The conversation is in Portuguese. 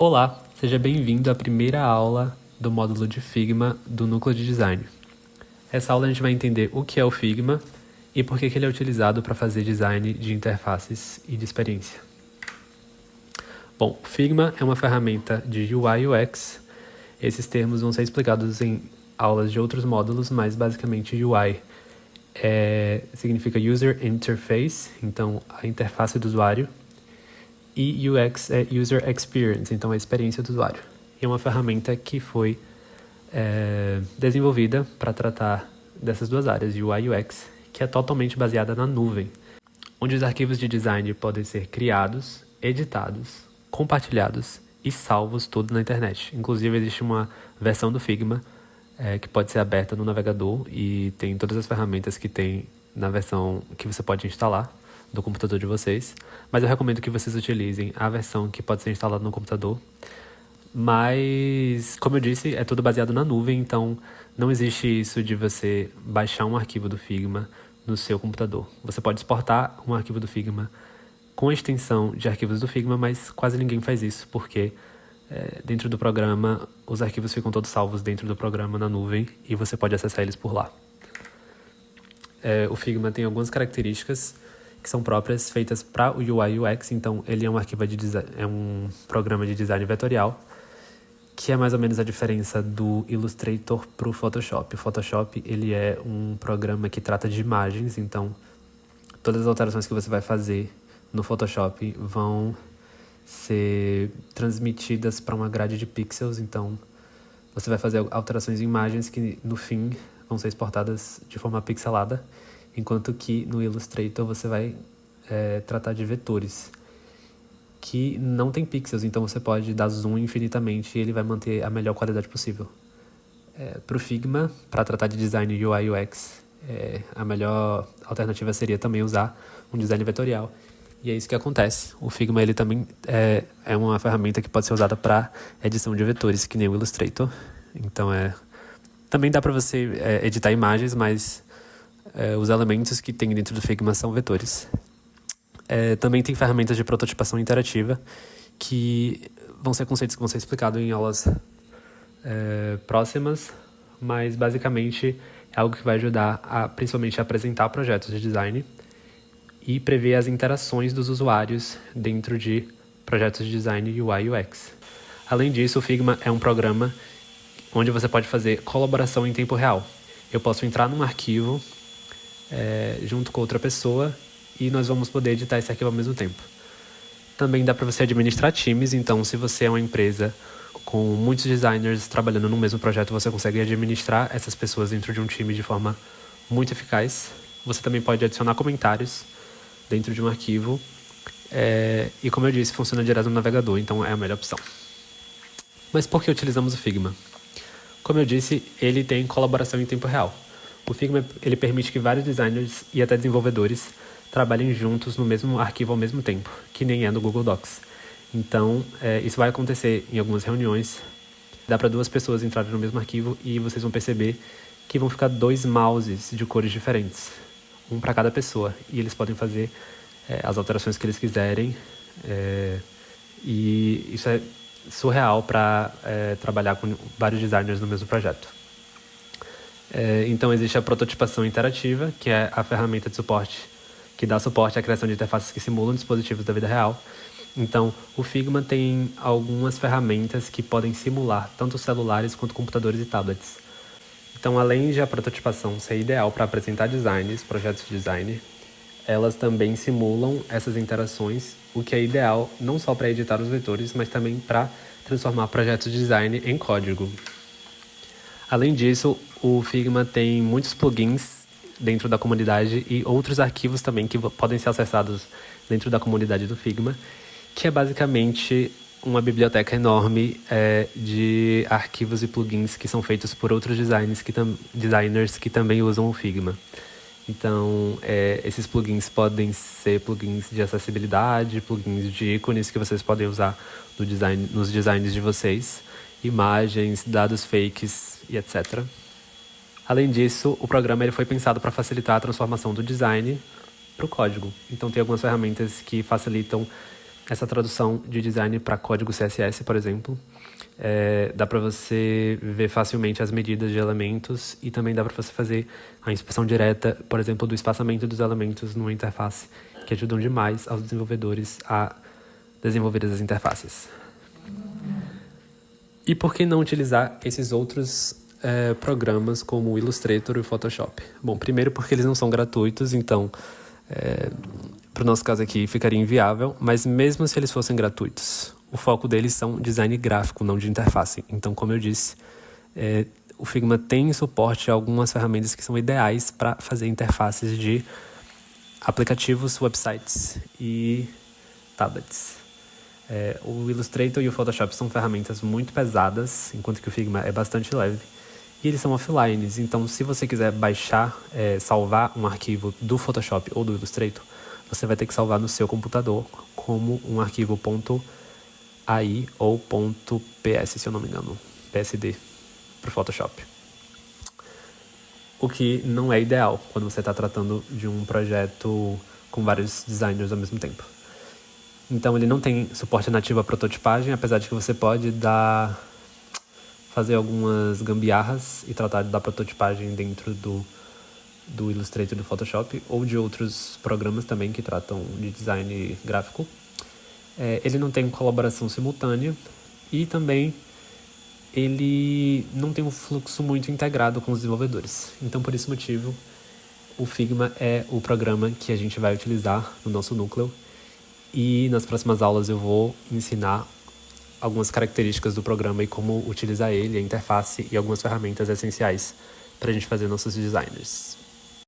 Olá, seja bem-vindo à primeira aula do módulo de Figma do Núcleo de Design. Essa aula a gente vai entender o que é o Figma e por que ele é utilizado para fazer design de interfaces e de experiência. Bom, o Figma é uma ferramenta de UI e UX. Esses termos vão ser explicados em aulas de outros módulos, mas basicamente UI significa User Interface, então a interface do usuário, e UX é User Experience, então a experiência do usuário. E é uma ferramenta que foi desenvolvida para tratar dessas duas áreas, UI e UX, que é totalmente baseada na nuvem, onde os arquivos de design podem ser criados, editados, compartilhados e salvos tudo na internet. Inclusive existe uma versão do Figma que pode ser aberta no navegador e tem todas as ferramentas que tem na versão que você pode instalar do computador de vocês, mas eu recomendo que vocês utilizem a versão que pode ser instalada no computador. Mas, como eu disse, é tudo baseado na nuvem, então não existe isso de você baixar um arquivo do Figma no seu computador. Você pode exportar um arquivo do Figma com a extensão de arquivos do Figma, mas quase ninguém faz isso, porque dentro do programa os arquivos ficam todos salvos dentro do programa na nuvem e você pode acessar eles por lá. O Figma tem algumas características que são próprias, feitas para o UI e UX, então ele é um programa de design vetorial, que é mais ou menos a diferença do Illustrator para o Photoshop. O Photoshop ele é um programa que trata de imagens, então todas as alterações que você vai fazer no Photoshop vão ser transmitidas para uma grade de pixels, então você vai fazer alterações em imagens que no fim vão ser exportadas de forma pixelada, enquanto que no Illustrator você vai tratar de vetores, que não tem pixels, então você pode dar zoom infinitamente e ele vai manter a melhor qualidade possível. Para o Figma, para tratar de design UI e UX, a melhor alternativa seria também usar um design vetorial. E é isso que acontece. O Figma ele também é uma ferramenta que pode ser usada para edição de vetores, que nem o Illustrator. Então também dá para você editar imagens, mas os elementos que tem dentro do Figma são vetores. Também tem ferramentas de prototipação interativa, que vão ser conceitos que vão ser explicados em aulas próximas, mas basicamente é algo que vai ajudar principalmente a apresentar projetos de design e prever as interações dos usuários dentro de projetos de design UI e UX. Além disso, o Figma é um programa onde você pode fazer colaboração em tempo real. Eu posso entrar num arquivo junto com outra pessoa e nós vamos poder editar esse arquivo ao mesmo tempo. Também dá para você administrar times, então se você é uma empresa com muitos designers trabalhando no mesmo projeto, você consegue administrar essas pessoas dentro de um time de forma muito eficaz. Você também pode adicionar comentários dentro de um arquivo e, como eu disse, funciona direto no navegador, então é a melhor opção. Mas por que utilizamos o Figma? Como eu disse, ele tem colaboração em tempo real. O Figma ele permite que vários designers e até desenvolvedores trabalhem juntos no mesmo arquivo ao mesmo tempo, que nem é no Google Docs. Então, isso vai acontecer em algumas reuniões. Dá para duas pessoas entrarem no mesmo arquivo e vocês vão perceber que vão ficar dois mouses de cores diferentes, um para cada pessoa, e eles podem fazer as alterações que eles quiserem, e isso é surreal para trabalhar com vários designers no mesmo projeto. Então existe a prototipação interativa, que é a ferramenta de suporte que dá suporte à criação de interfaces que simulam dispositivos da vida real. Então o Figma tem algumas ferramentas que podem simular tanto celulares quanto computadores e tablets. Então, além de a prototipação ser ideal para apresentar designs, projetos de design, elas também simulam essas interações, o que é ideal não só para editar os vetores, mas também para transformar projetos de design em código. Além disso, o Figma tem muitos plugins dentro da comunidade e outros arquivos também que podem ser acessados dentro da comunidade do Figma, que é basicamente uma biblioteca enorme de arquivos e plugins que são feitos por outros designers que também usam o Figma. Então, esses plugins podem ser plugins de acessibilidade, plugins de ícones que vocês podem usar nos designs de vocês, imagens, dados fakes e etc. Além disso, o programa ele foi pensado para facilitar a transformação do design para o código. Então, tem algumas ferramentas que facilitam essa tradução de design para código CSS, por exemplo. Dá para você ver facilmente as medidas de elementos e também dá para você fazer a inspeção direta, por exemplo, do espaçamento dos elementos numa interface, que ajudam demais aos desenvolvedores a desenvolver as interfaces. E por que não utilizar esses outros programas como o Illustrator e o Photoshop? Bom, primeiro porque eles não são gratuitos, então para o nosso caso aqui ficaria inviável, mas mesmo se eles fossem gratuitos, o foco deles são design gráfico, não de interface. Então, como eu disse, o Figma tem suporte a algumas ferramentas que são ideais para fazer interfaces de aplicativos, websites e tablets. O Illustrator e o Photoshop são ferramentas muito pesadas, enquanto que o Figma é bastante leve. E eles são offline, então se você quiser baixar, salvar um arquivo do Photoshop ou do Illustrator, você vai ter que salvar no seu computador como um arquivo .ai ou .ps, se eu não me engano, PSD para o Photoshop. O que não é ideal quando você está tratando de um projeto com vários designers ao mesmo tempo. Então ele não tem suporte nativo à prototipagem, apesar de que você pode fazer algumas gambiarras e tratar da prototipagem dentro do Illustrator e do Photoshop, ou de outros programas também que tratam de design gráfico. Ele não tem colaboração simultânea e também ele não tem um fluxo muito integrado com os desenvolvedores. Então, por esse motivo, o Figma é o programa que a gente vai utilizar no nosso núcleo. E nas próximas aulas eu vou ensinar algumas características do programa e como utilizar ele, a interface e algumas ferramentas essenciais para a gente fazer nossos designs.